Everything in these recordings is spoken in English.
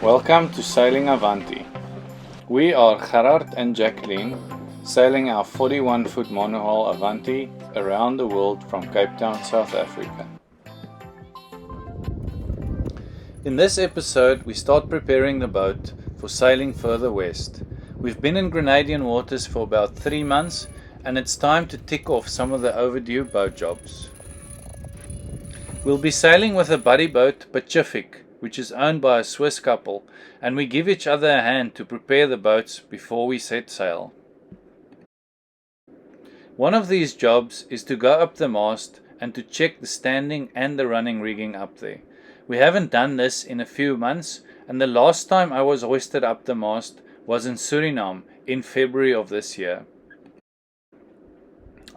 Welcome to Sailing Avanti. We are Gerard and Jacqueline, sailing our 41-foot monohull Avanti around the world from Cape Town, South Africa. In this episode, we start preparing the boat for sailing further west. We've been in Grenadian waters for about 3 months, and it's time to tick off some of the overdue boat jobs. We'll be sailing with a buddy boat, Pacific, which is owned by a Swiss couple, and we give each other a hand to prepare the boats before we set sail. One of these jobs is to go up the mast and to check the standing and the running rigging up there. We haven't done this in a few months, and the last time I was hoisted up the mast was in Suriname in February of this year.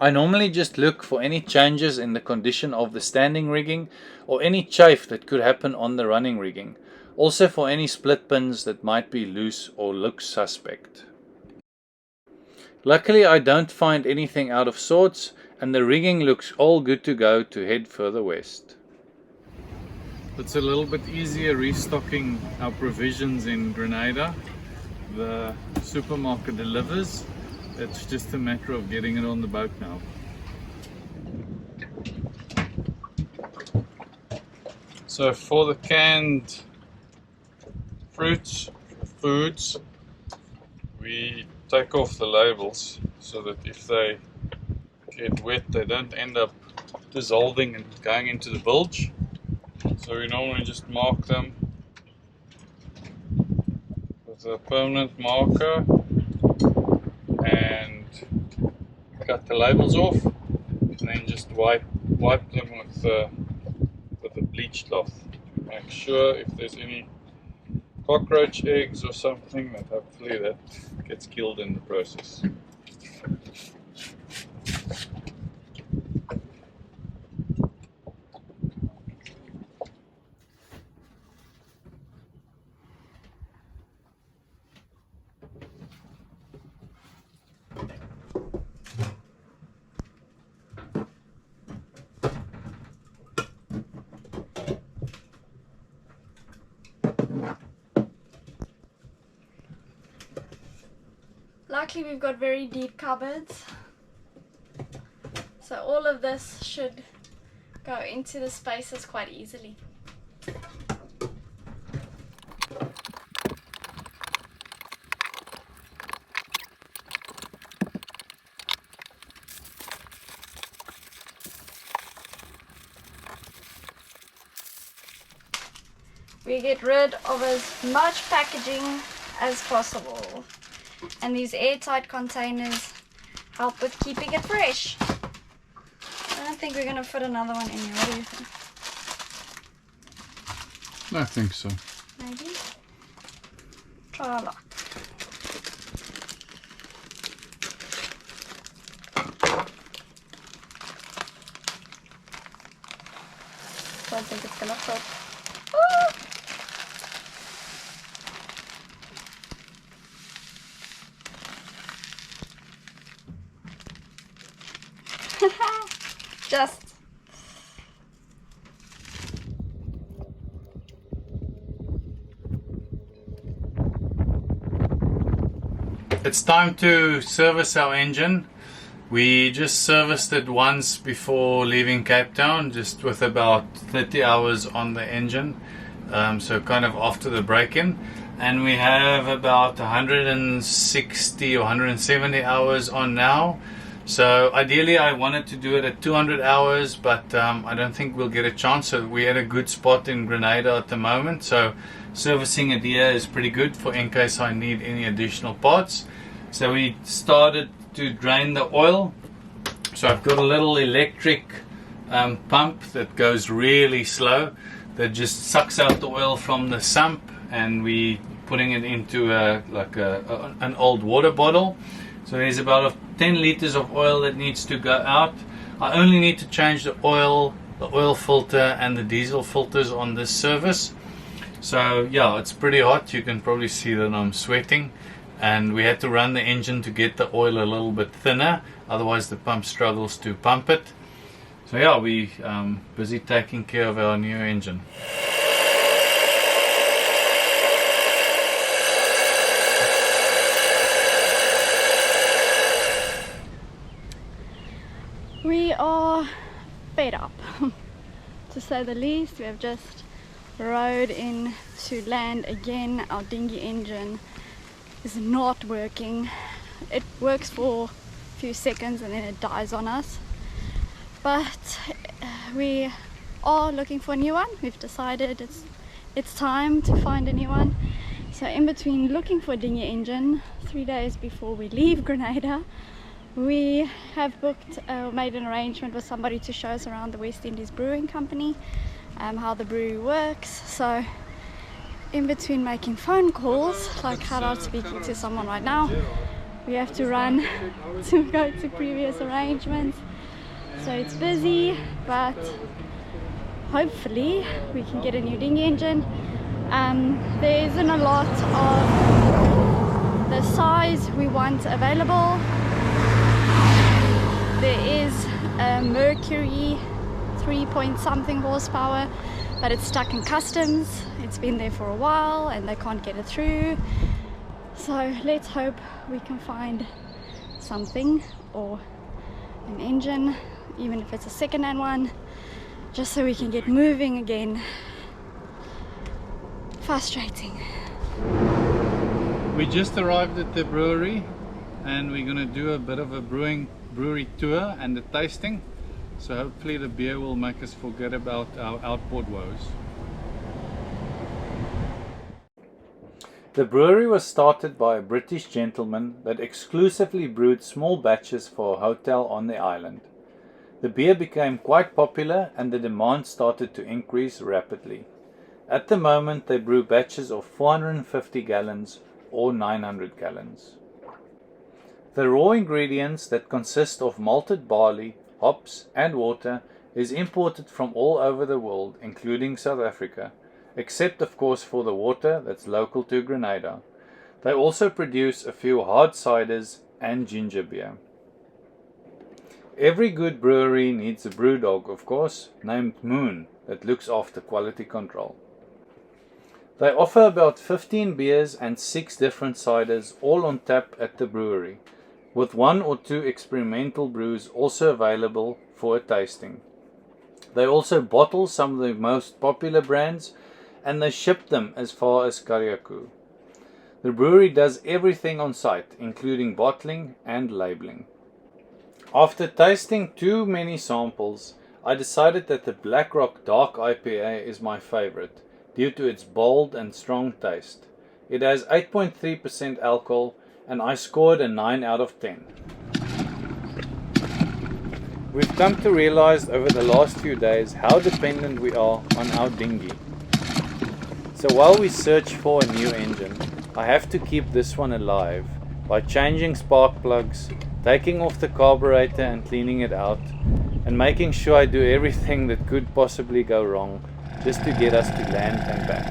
I normally just look for any changes in the condition of the standing rigging or any chafe that could happen on the running rigging. Also for any split pins that might be loose or look suspect. Luckily I don't find anything out of sorts, and the rigging looks all good to go to head further west. It's a little bit easier restocking our provisions in Grenada. The supermarket delivers. It's just a matter of getting it on the boat now. So for the canned fruits, foods, we take off the labels so that if they get wet they don't end up dissolving and going into the bilge. So we normally just mark them with a permanent marker and cut the labels off, and then just wipe them with a bleach cloth to make sure if there's any cockroach eggs or something, that hopefully that gets killed in the process. Luckily we've got very deep cupboards, so all of this should go into the spaces quite easily. We get rid of as much packaging as possible. And these airtight containers help with keeping it fresh. I don't think we're going to fit another one in here. What do you think? I think so. Maybe? Try our luck. Don't think it's going to fit. Ah! Just. It's time to service our engine. We just serviced it once before leaving Cape Town, just with about 30 hours on the engine, so kind of after the break-in, and we have about 160 or 170 hours on now. So ideally I wanted to do it at 200 hours, but I don't think we'll get a chance. So we're at a good spot in Grenada at the moment, so servicing it here is pretty good for in case I need any additional parts. So we started to drain the oil. So I've got a little electric pump that goes really slow, that just sucks out the oil from the sump, and we putting it into an old water bottle. So there's about 10 liters of oil that needs to go out. I only need to change the oil filter and the diesel filters on this service. So yeah, it's pretty hot. You can probably see that I'm sweating, and we had to run the engine to get the oil a little bit thinner, otherwise the pump struggles to pump it. So yeah, we busy taking care of our new engine. fed up to say the least. We have just rowed in to land again. Our dinghy engine is not working. It works for a few seconds and then it dies on us, but we are looking for a new one. We've decided it's time to find a new one. So in between looking for a dinghy engine, 3 days before we leave Grenada, we have made an arrangement with somebody to show us around the West Indies Brewing Company, how the brewery works. So in between making phone calls, like Gerard speaking to someone right now, we have to run to go to previous arrangements. So it's busy, but hopefully we can get a new dinghy engine. There isn't a lot of the size we want available. There is a Mercury 3-point-something horsepower, but it's stuck in customs. It's been there for a while and they can't get it through. So let's hope we can find something, or an engine, even if it's a second-hand one, just so we can get moving again. Frustrating. We just arrived at the brewery and we're going to do a bit of a brewery tour and a tasting. So hopefully the beer will make us forget about our outboard woes. The brewery was started by a British gentleman that exclusively brewed small batches for a hotel on the island. The beer became quite popular and the demand started to increase rapidly. At the moment they brew batches of 450 gallons or 900 gallons. The raw ingredients that consist of malted barley, hops and water is imported from all over the world, including South Africa, except of course for the water that's local to Grenada. They also produce a few hard ciders and ginger beer. Every good brewery needs a brewdog, of course, named Moon, that looks after quality control. They offer about 15 beers and 6 different ciders, all on tap at the brewery, with 1 or 2 experimental brews also available for a tasting. They also bottle some of the most popular brands and they ship them as far as Kariakou. The brewery does everything on site, including bottling and labeling. After tasting too many samples, I decided that the Black Rock Dark IPA is my favorite, due to its bold and strong taste. It has 8.3% alcohol and I scored a 9 out of 10. We've come to realize over the last few days how dependent we are on our dinghy. So while we search for a new engine, I have to keep this one alive by changing spark plugs, taking off the carburetor and cleaning it out, and making sure I do everything that could possibly go wrong just to get us to land and back.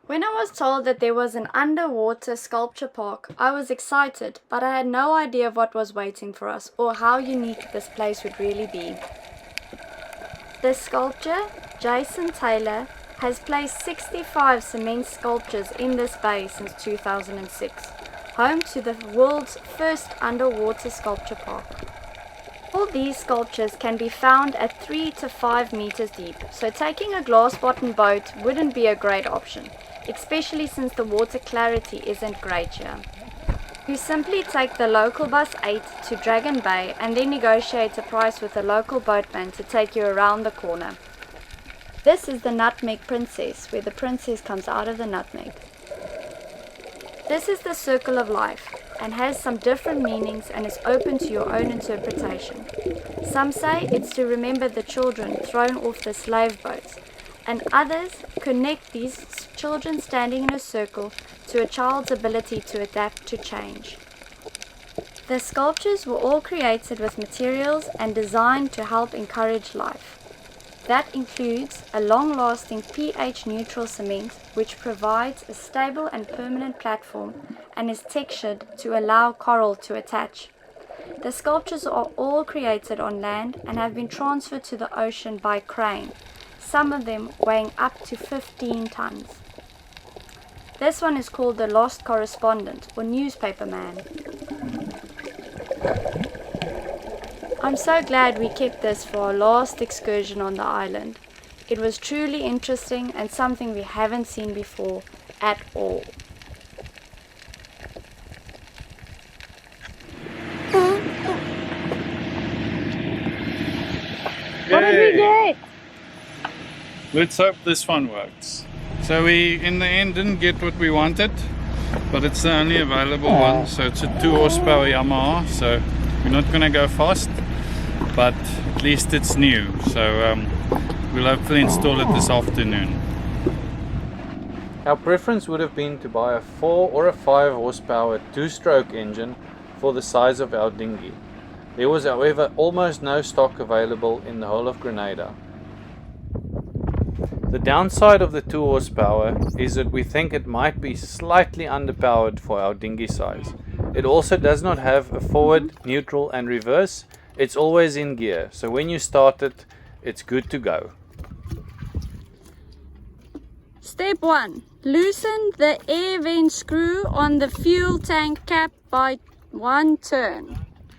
When I was told that there was an underwater sculpture park, I was excited, but I had no idea what was waiting for us or how unique this place would really be. The sculptor, Jason Taylor, has placed 65 cement sculptures in this bay since 2006, home to the world's first underwater sculpture park. All these sculptures can be found at 3 to 5 meters deep, so taking a glass-bottom boat wouldn't be a great option, especially since the water clarity isn't great here. You simply take the local bus 8 to Dragon Bay and then negotiate a price with the local boatman to take you around the corner. This is the Nutmeg Princess, where the princess comes out of the nutmeg. This is the Circle of Life and has some different meanings and is open to your own interpretation. Some say it's to remember the children thrown off the slave boats, and others connect these children standing in a circle to a child's ability to adapt to change. The sculptures were all created with materials and designed to help encourage life. That includes a long-lasting pH-neutral cement which provides a stable and permanent platform and is textured to allow coral to attach. The sculptures are all created on land and have been transferred to the ocean by crane, some of them weighing up to 15 tons. This one is called the Lost Correspondent or Newspaper Man. I'm so glad we kept this for our last excursion on the island. It was truly interesting and something we haven't seen before at all. What did we get? Let's hope this one works. So we in the end didn't get what we wanted, but it's the only available one. So it's a 2 horsepower Yamaha, so we're not gonna go fast, but at least it's new. So we'll hopefully install it this afternoon. Our preference would have been to buy a 4 or a 5 horsepower 2-stroke engine for the size of our dinghy. There was, however, almost no stock available in the whole of Grenada. The downside of the 2 horsepower is that we think it might be slightly underpowered for our dinghy size. It also does not have a forward, neutral and reverse. It's always in gear, so when you start it, it's good to go. Step 1. Loosen the air vent screw on the fuel tank cap by 1 turn.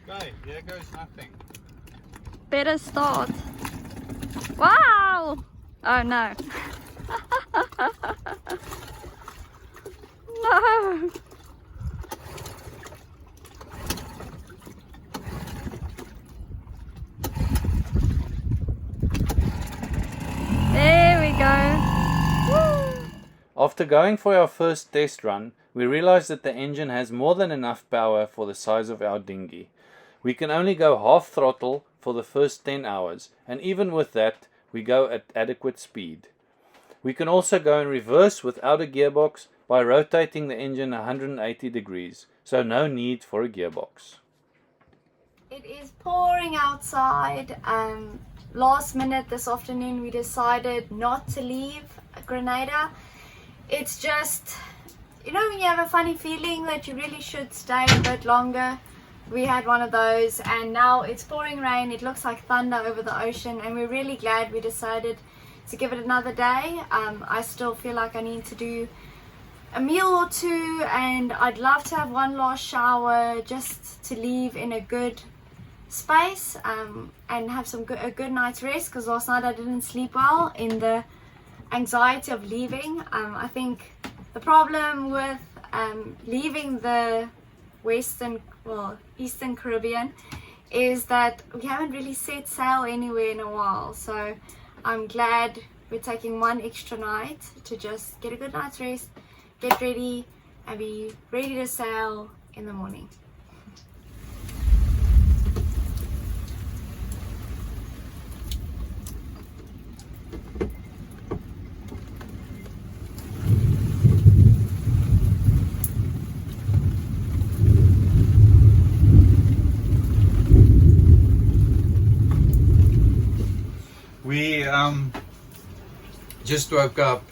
Okay, here goes nothing. Better start. Wow! Oh no. No. There we go. Woo. After going for our first test run, we realized that the engine has more than enough power for the size of our dinghy. We can only go half throttle for the first 10 hours, and even with that, we go at adequate speed. We can also go in reverse without a gearbox by rotating the engine 180 degrees, so no need for a gearbox. It is pouring outside. Last minute this afternoon we decided not to leave Grenada. It's just, you know, when you have a funny feeling that you really should stay a bit longer. We had one of those, and now it's pouring rain. It looks like thunder over the ocean, and we're really glad we decided to give it another day. I still feel like I need to do a meal or two, and I'd love to have one last shower just to leave in a good space and have a good night's rest, because last night I didn't sleep well in the anxiety of leaving. I think the problem with leaving the Eastern Caribbean is that we haven't really set sail anywhere in a while, so I'm glad we're taking one extra night to just get a good night's rest, get ready and be ready to sail in the morning. We just woke up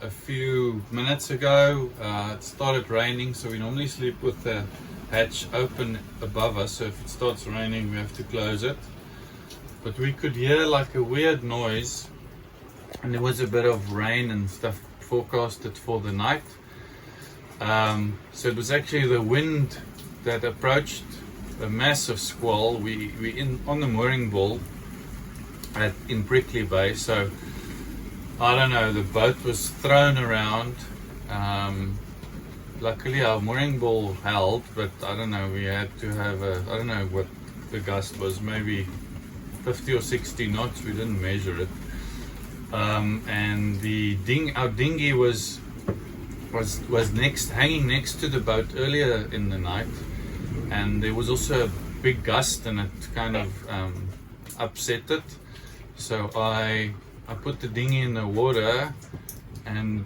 a few minutes ago. It started raining, so we normally sleep with the hatch open above us, so if it starts raining we have to close it. But we could hear like a weird noise, and there was a bit of rain and stuff forecasted for the night. So it was actually the wind that approached a massive squall. We on the mooring ball in Prickly Bay, so I don't know, the boat was thrown around. Luckily our mooring ball held, but I don't know, we had to have I don't know what the gust was, maybe 50 or 60 knots, we didn't measure it. And our dinghy was hanging next to the boat earlier in the night, and there was also a big gust, and it kind of upset it. So I put the dinghy in the water and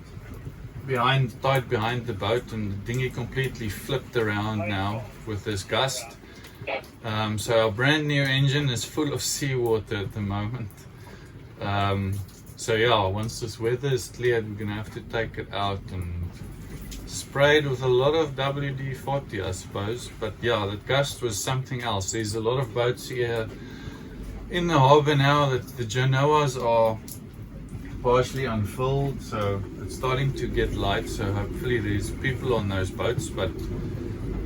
tied behind the boat, and the dinghy completely flipped around now with this gust. So our brand new engine is full of seawater at the moment. So yeah, once this weather is cleared, we're gonna have to take it out and spray it with a lot of WD-40, I suppose. But yeah, the gust was something else. There's a lot of boats here in the harbour now that the Genoas are partially unfilled, so it's starting to get light, so hopefully there's people on those boats. But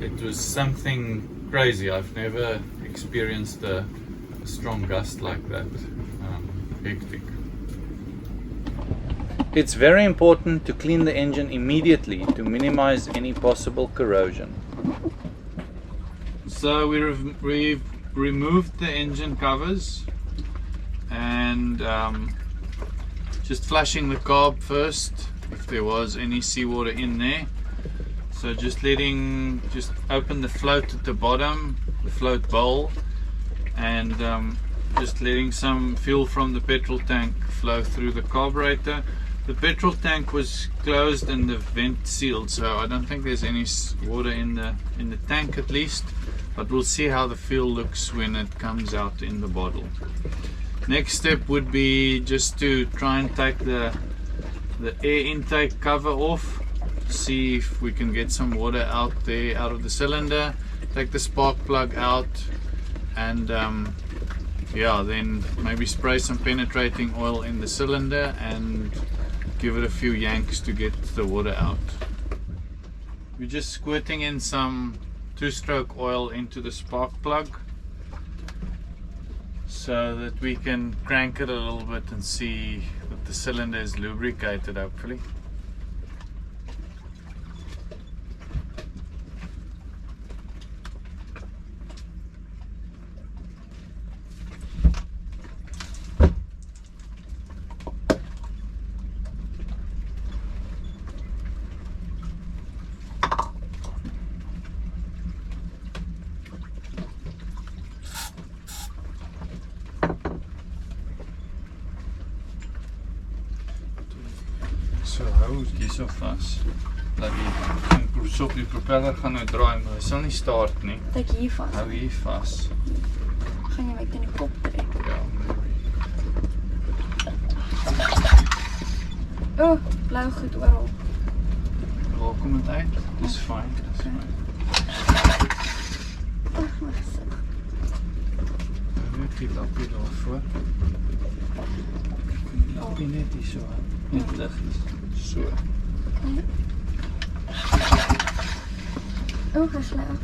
it was something crazy. I've never experienced a strong gust like that. Hectic. It's very important to clean the engine immediately to minimize any possible corrosion. So we've removed the engine covers and just flushing the carb first if there was any seawater in there. So just open the float at the bottom, the float bowl, and just letting some fuel from the petrol tank flow through the carburetor. The petrol tank was closed and the vent sealed, so I don't think there's any water in the tank at least, but we'll see how the fuel looks when it comes out in the bottle. Next step would be just to try and take the air intake cover off, see if we can get some water out there out of the cylinder, take the spark plug out, and yeah, then maybe spray some penetrating oil in the cylinder and give it a few yanks to get the water out. We're just squirting in some 2-stroke oil into the spark plug so that we can crank it a little bit and see that the cylinder is lubricated, hopefully. So hou hierso vas. Laat die propeller gaan nou draai, maar hy sal nie start nie. Kyk hier vas. Hou hier vas. Gaan jy my teen die kop trek? Ja. Oh, blou goed oral. Waar kom dit uit? Dis fyn, dis fyn. Oh, maar sit. Net die lappie daarvoor. Die lappie net hier so. Net lig. So. Okay. Oh, hy slaap.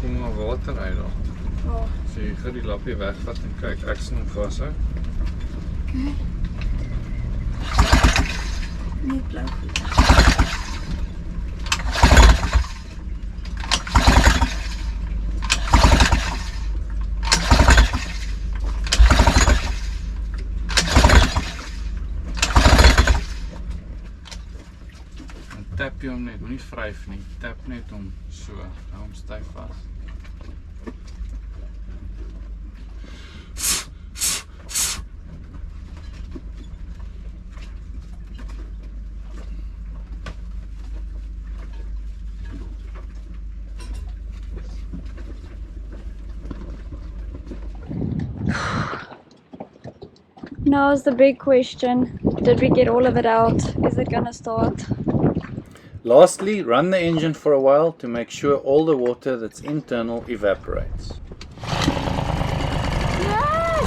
Kom maar water uit daar. Oh. So jy gaan die lappie wegvat en kyk, ek sien hom vashou. Okay. Net blou goed. Tap jy hom net, moenie vryf nie. Tap net hom so, hou hom styf vas. Now is the big question. Did we get all of it out? Is it gonna start? Lastly, run the engine for a while to make sure all the water that's internal evaporates. Yes!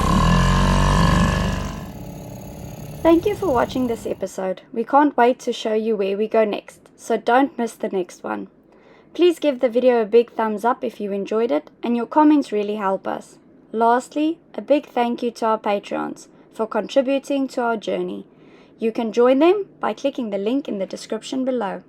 Thank you for watching this episode. We can't wait to show you where we go next, so don't miss the next one. Please give the video a big thumbs up if you enjoyed it, and your comments really help us. Lastly, a big thank you to our Patreons for contributing to our journey. You can join them by clicking the link in the description below.